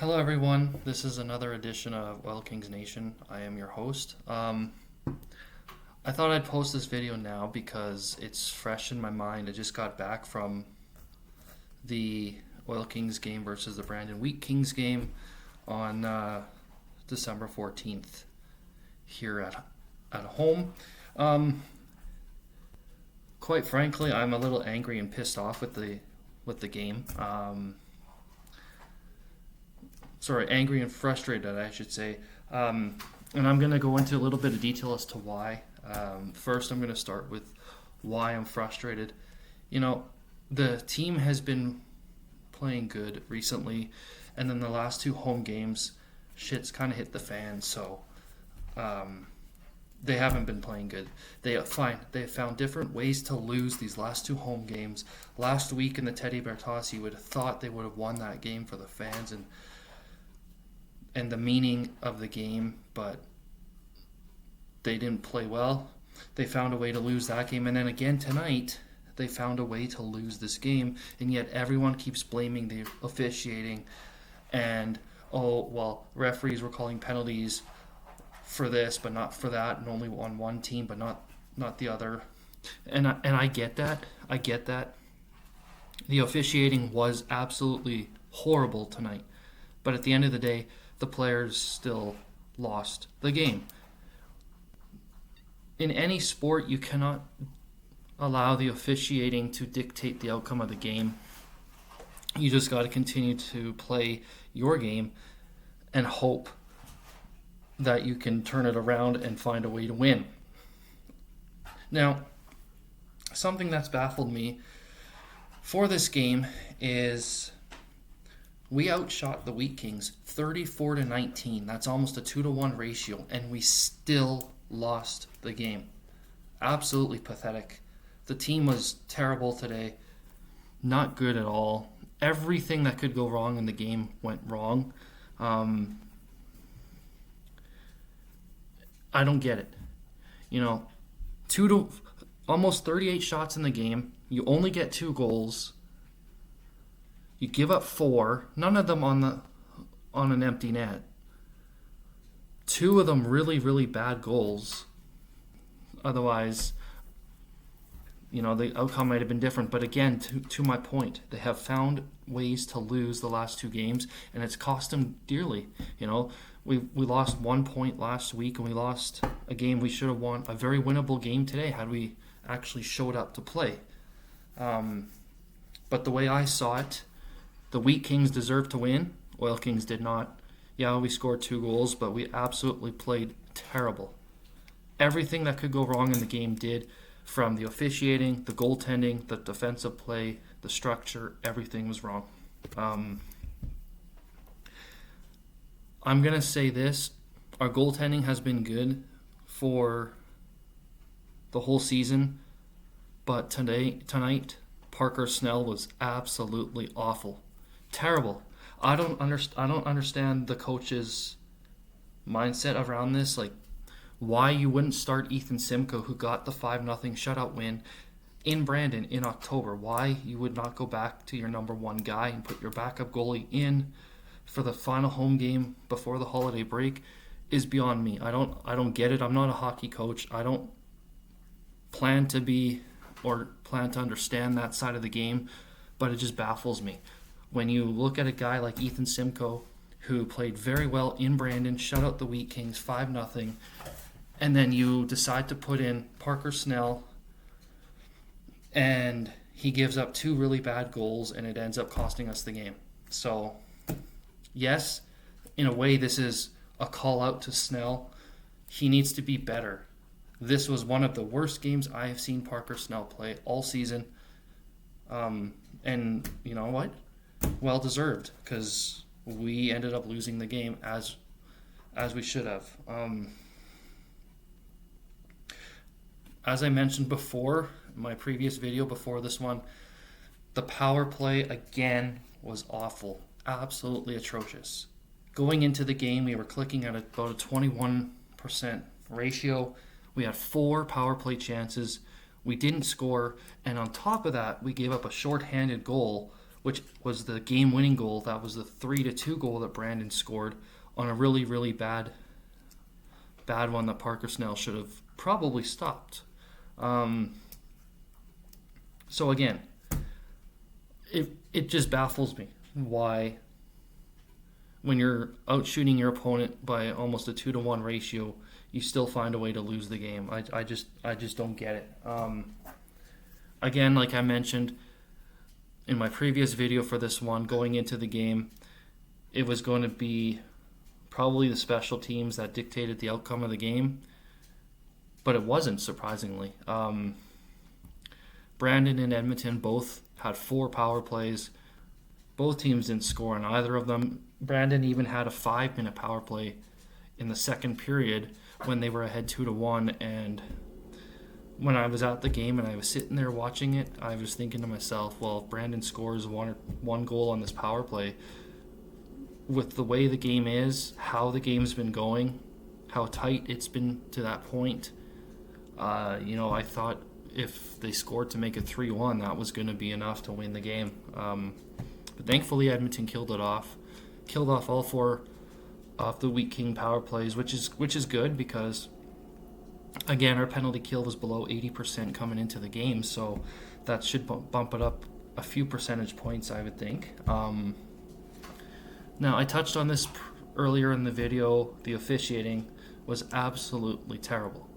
Hello, everyone. This is another edition of Oil Kings Nation. I am your host. I thought I'd post this video now because it's fresh in my mind. I just got back from the Oil Kings game versus the Brandon Wheat Kings game on December 14th here at home. Quite frankly, I'm a little angry and pissed off with the game. Angry and frustrated, I should say. And I'm going to go into a little bit of detail as to why. First, I'm going to start with why I'm frustrated. You know, the team has been playing good recently, and then the last two home games, shit's kind of hit the fan, so they haven't been playing good. They found different ways to lose these last two home games. Last week in the Teddy Bertossi, you would have thought they would have won that game for the fans and the meaning of the game, but they didn't play well. They found a way to lose that game, and then again tonight, they found a way to lose this game, and yet everyone keeps blaming the officiating, and referees were calling penalties for this, but not for that, and only on one team, but not the other. And I get that. I get that. The officiating was absolutely horrible tonight, but at the end of the day, the players still lost the game. In any sport, you cannot allow the officiating to dictate the outcome of the game. You just got to continue to play your game and hope that you can turn it around and find a way to win. Now, something that's baffled me for this game is we outshot the Wheat Kings 34-19. That's almost a 2-to-1 ratio, and we still lost the game. Absolutely pathetic. The team was terrible today. Not good at all. Everything that could go wrong in the game went wrong. I don't get it. You know, almost 38 shots in the game. You only get 2 goals. You give up 4, none of them on an empty net. 2 of them really, really bad goals. Otherwise, the outcome might have been different. But again, to my point, they have found ways to lose the last 2 games, and it's cost them dearly. We lost 1 point last week, and we lost a game we should have won, a very winnable game today had we actually showed up to play. But the way I saw it, the Wheat Kings deserved to win. Oil Kings did not. Yeah, we scored 2 goals, but we absolutely played terrible. Everything that could go wrong in the game did, from the officiating, the goaltending, the defensive play, the structure, everything was wrong. I'm going to say this. Our goaltending has been good for the whole season, but tonight, Parker Snell was absolutely awful. Terrible. I don't understand the coach's mindset around this. Like, why you wouldn't start Ethan Simcoe, who got the 5-0 shutout win in Brandon in October. Why you would not go back to your number 1 guy and put your backup goalie in for the final home game before the holiday break is beyond me. I don't get it. I'm not a hockey coach. I don't plan to be or plan to understand that side of the game, but it just baffles me. When you look at a guy like Ethan Simcoe, who played very well in Brandon, shut out the Wheat Kings 5-0, and then you decide to put in Parker Snell, and he gives up 2 really bad goals, and it ends up costing us the game. So, yes, in a way, this is a call out to Snell. He needs to be better. This was one of the worst games I have seen Parker Snell play all season. And you know what? Well deserved, because we ended up losing the game as we should have. As I mentioned before, my previous video before this one, the power play again was awful. Absolutely atrocious. Going into the game, we were clicking at about a 21% ratio. We had 4 power play chances. We didn't score, and on top of that, we gave up a shorthanded goal which was the game-winning goal. That was the 3-2 goal that Brandon scored on a really, really bad one that Parker Snell should have probably stopped. So again, it just baffles me why, when you're out shooting your opponent by almost a 2-to-1 ratio, you still find a way to lose the game. I just don't get it. Again, like I mentioned in my previous video for this one, going into the game, it was going to be probably the special teams that dictated the outcome of the game, but it wasn't, surprisingly. Brandon and Edmonton both had 4 power plays. Both teams didn't score on either of them. Brandon even had a 5-minute power play in the second period when they were ahead 2-1. And when I was at the game and I was sitting there watching it, I was thinking to myself, well, if Brandon scores one goal on this power play, with the way the game is, how the game's been going, how tight it's been to that point, I thought if they scored to make it 3-1, that was going to be enough to win the game. But thankfully, Edmonton killed off all 4 of the weak King power plays, which is good because, again, our penalty kill was below 80% coming into the game, so that should bump it up a few percentage points, I would think. Now, I touched on this earlier in the video. The officiating was absolutely terrible.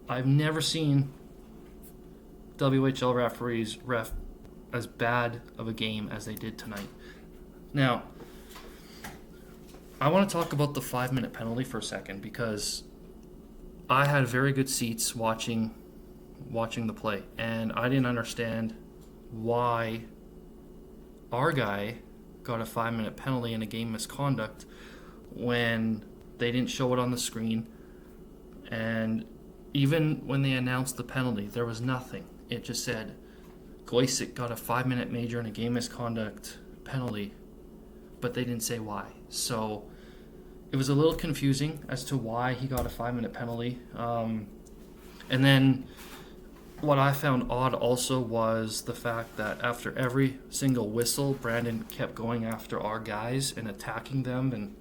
I've never seen WHL referees ref as bad of a game as they did tonight. Now, I want to talk about the 5-minute penalty for a second because I had very good seats watching the play, and I didn't understand why our guy got a 5-minute penalty in a game misconduct when they didn't show it on the screen. And even when they announced the penalty, there was nothing. It just said Goysick got a 5-minute major in a game misconduct penalty, but they didn't say why. So it was a little confusing as to why he got a 5-minute penalty. And then what I found odd also was the fact that after every single whistle, Brandon kept going after our guys and attacking them and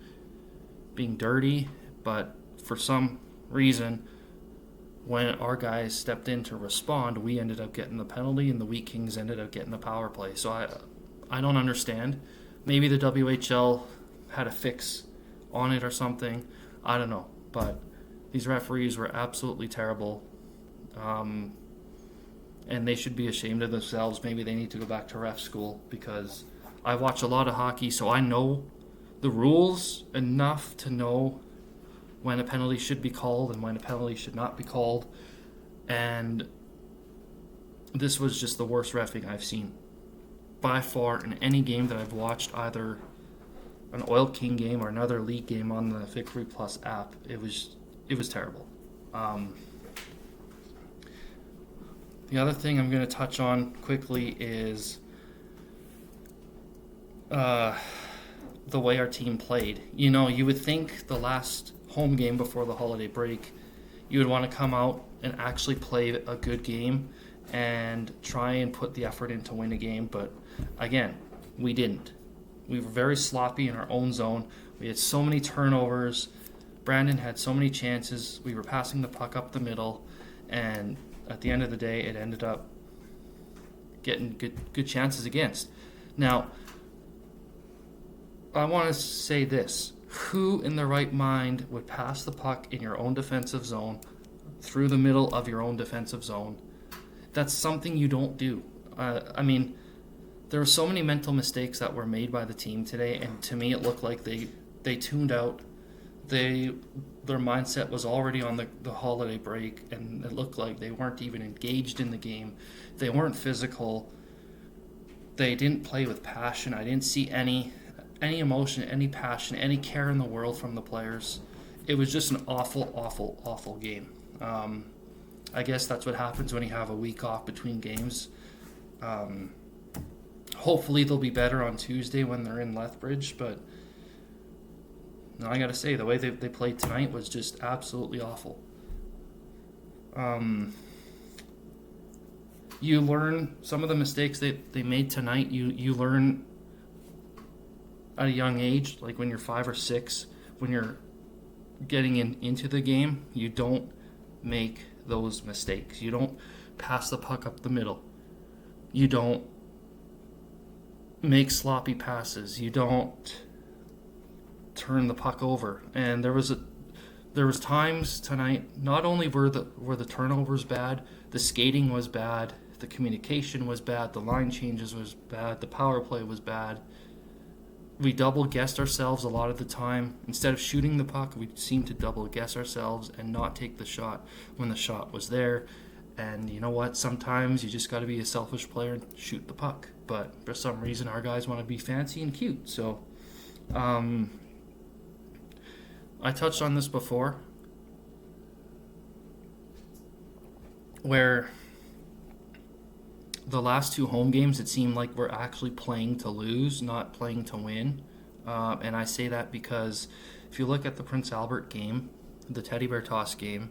being dirty. But for some reason, when our guys stepped in to respond, we ended up getting the penalty and the Wheat Kings ended up getting the power play. So I don't understand. Maybe the WHL had a fix on it or something. I don't know. But these referees were absolutely terrible. And they should be ashamed of themselves. Maybe they need to go back to ref school, because I watch a lot of hockey, so I know the rules enough to know when a penalty should be called and when a penalty should not be called. And this was just the worst reffing I've seen by far in any game that I've watched, either an Oil King game or another league game on the Victory Plus app. It was terrible. The other thing I'm going to touch on quickly is the way our team played. You would think the last home game before the holiday break, you would want to come out and actually play a good game and try and put the effort in to win a game. But again, we didn't. We were very sloppy in our own zone. We had so many turnovers. Brandon had so many chances. We were passing the puck up the middle, and at the end of the day, it ended up getting good chances against. Now, I want to say this. Who in their right mind would pass the puck in your own defensive zone through the middle of your own defensive zone? That's something you don't do. There were so many mental mistakes that were made by the team today, and to me it looked like they tuned out. Their mindset was already on the holiday break, and it looked like they weren't even engaged in the game. They weren't physical. They didn't play with passion. I didn't see any emotion, any passion, any care in the world from the players. It was just an awful, awful, awful game. I guess that's what happens when you have a week off between games. Hopefully they'll be better on Tuesday when they're in Lethbridge, but no, I got to say, the way they played tonight was just absolutely awful. you learn some of the mistakes they made tonight. You learn at a young age, like when you're 5 or 6, when you're getting into the game, you don't make those mistakes. You don't pass the puck up the middle. You don't make sloppy passes. You don't turn the puck over. And there was times tonight. Not only were the turnovers bad, the skating was bad, the communication was bad, the line changes was bad, the power play was bad. We double guessed ourselves a lot of the time. Instead of shooting the puck, we seemed to double guess ourselves and not take the shot when the shot was there. And you know what? Sometimes you just got to be a selfish player and shoot the puck. But for some reason, our guys want to be fancy and cute. So, I touched on this before, where the last 2 home games, it seemed like we're actually playing to lose, not playing to win. And I say that because if you look at the Prince Albert game, the Teddy Bear Toss game,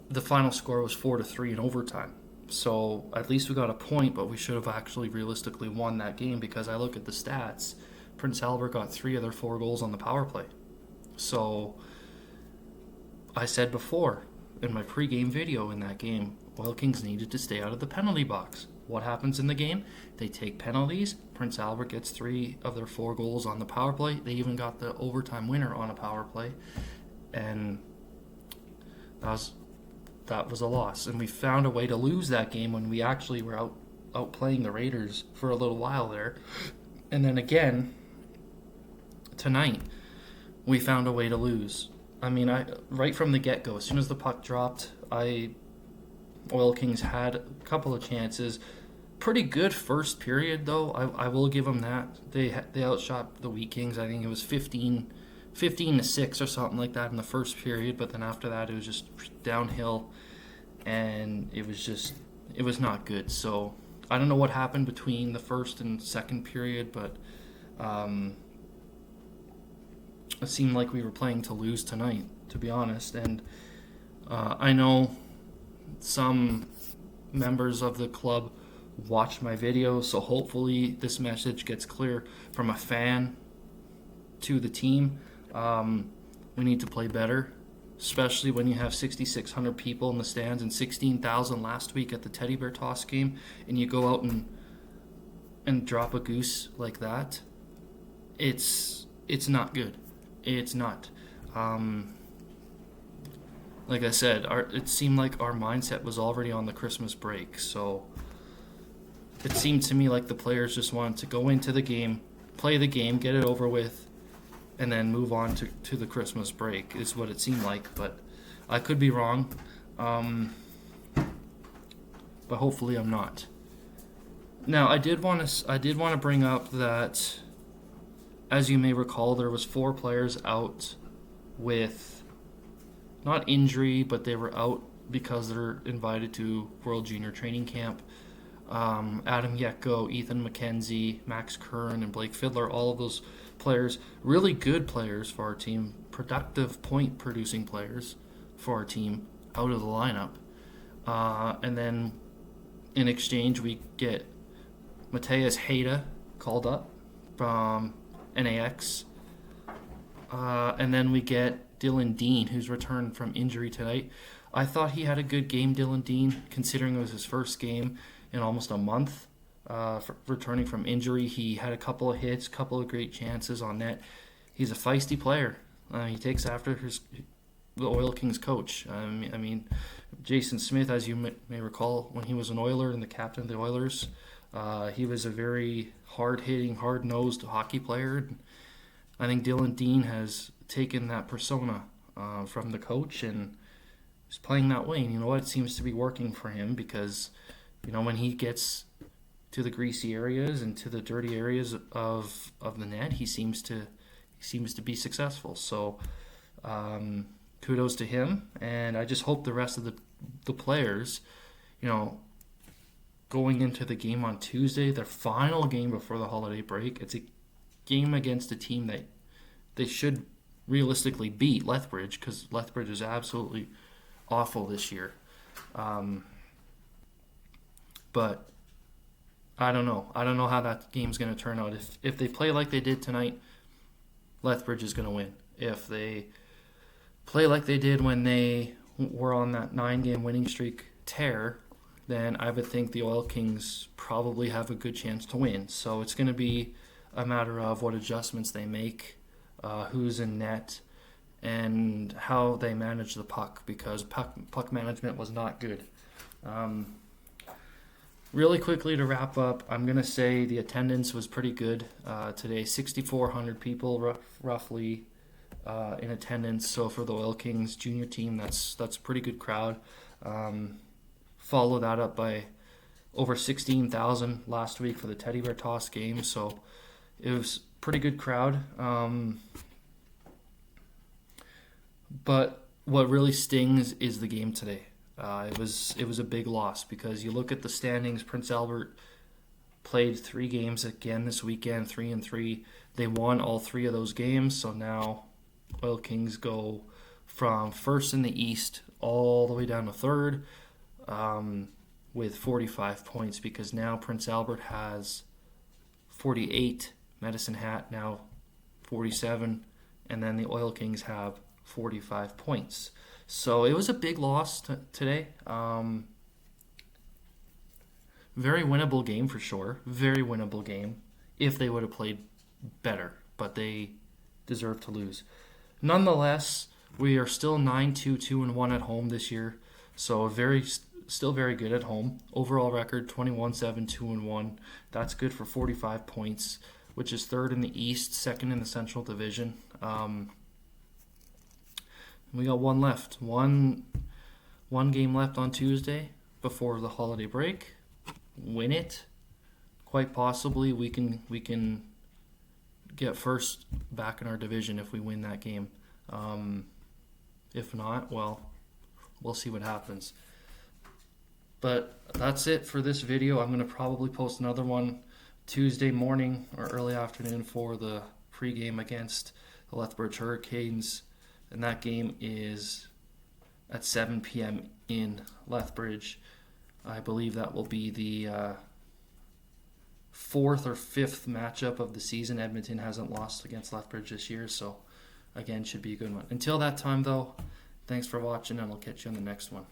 the final score was 4-3 in overtime. So at least we got a point, but we should have actually realistically won that game because I look at the stats. Prince Albert got 3 of their 4 goals on the power play. So I said before in my pregame video in that game, Oil Kings needed to stay out of the penalty box. What happens in the game? They take penalties. Prince Albert gets 3 of their 4 goals on the power play. They even got the overtime winner on a power play. And that was a loss. And we found a way to lose that game when we actually were outplaying the Raiders for a little while there. And then again, tonight, we found a way to lose. I mean, right from the get-go, as soon as the puck dropped, Oil Kings had a couple of chances. Pretty good first period, though. I will give them that. They outshot the Wheat Kings. I think it was 15-6 or something like that in the first period. But then after that, it was just downhill, and it was not good. So I don't know what happened between the first and second period, but it seemed like we were playing to lose tonight, to be honest. And I know some members of the club watch my video, so hopefully this message gets clear from a fan to the team. We need to play better, especially when you have 6,600 people in the stands and 16,000 last week at the Teddy Bear Toss game, and you go out and drop a goose like that. It's not good. It's not. Like I said, it seemed like our mindset was already on the Christmas break. So it seemed to me like the players just wanted to go into the game, play the game, get it over with, and then move on to the Christmas break is what it seemed like. But I could be wrong. But hopefully I'm not. Now I did want to bring up that, as you may recall, there was 4 players out with not injury, but they were out because they're invited to World Junior Training Camp. Adam Yetko, Ethan McKenzie, Max Curran, and Blake Fiddler, all of those players, really good players for our team, productive point-producing players for our team, out of the lineup. And then in exchange, we get Mateus Hayda called up from NAX. And then we get Dylan Dean, who's returned from injury tonight. I thought he had a good game, Dylan Dean, considering it was his first game in almost a month. Returning from injury, he had a couple of hits, couple of great chances on net. He's a feisty player. He takes after the Oil Kings coach. I mean, Jason Smith, as you may recall, when he was an Oiler and the captain of the Oilers, he was a very hard-hitting, hard-nosed hockey player. I think Dylan Dean has taken that persona from the coach and is playing that way. And you know what? It seems to be working for him because, when he gets to the greasy areas and to the dirty areas of the net, he seems to be successful. So kudos to him, and I just hope the rest of the players, going into the game on Tuesday, their final game before the holiday break, it's a game against a team that they should realistically beat, Lethbridge, because Lethbridge is absolutely awful this year. but I don't know. I don't know how that game's going to turn out. If they play like they did tonight, Lethbridge is going to win. If they play like they did when they were on that 9-game winning streak tear, then I would think the Oil Kings probably have a good chance to win. So it's going to be a matter of what adjustments they make, who's in net, and how they manage the puck, because puck management was not good. Really quickly to wrap up, I'm going to say the attendance was pretty good today. 6,400 people roughly in attendance. So for the Oil Kings junior team, that's a pretty good crowd. Follow that up by over 16,000 last week for the Teddy Bear Toss game. So it was a pretty good crowd. But what really stings is the game today. It was a big loss, because you look at the standings. Prince Albert played 3 games again this weekend, 3-3. They won all 3 of those games, so now Oil Kings go from first in the East all the way down to third with 45 points, because now Prince Albert has 48, Medicine Hat now 47, and then the Oil Kings have 45 points. So it was a big loss today. Very winnable game for sure. Very winnable game if they would have played better, but they deserve to lose. Nonetheless, we are still 9-2, 2-1 at home this year. So still very good at home. Overall record 21-7, 2-1. That's good for 45 points, which is third in the East, second in the Central Division. We got one left. One game left on Tuesday before the holiday break. Win it. Quite possibly we can get first back in our division if we win that game. If not, well, we'll see what happens. But that's it for this video. I'm going to probably post another one Tuesday morning or early afternoon for the pregame against the Lethbridge Hurricanes. And that game is at 7 p.m. in Lethbridge. I believe that will be the 4th or 5th matchup of the season. Edmonton hasn't lost against Lethbridge this year, so again, should be a good one. Until that time, though, thanks for watching, and I'll catch you on the next one.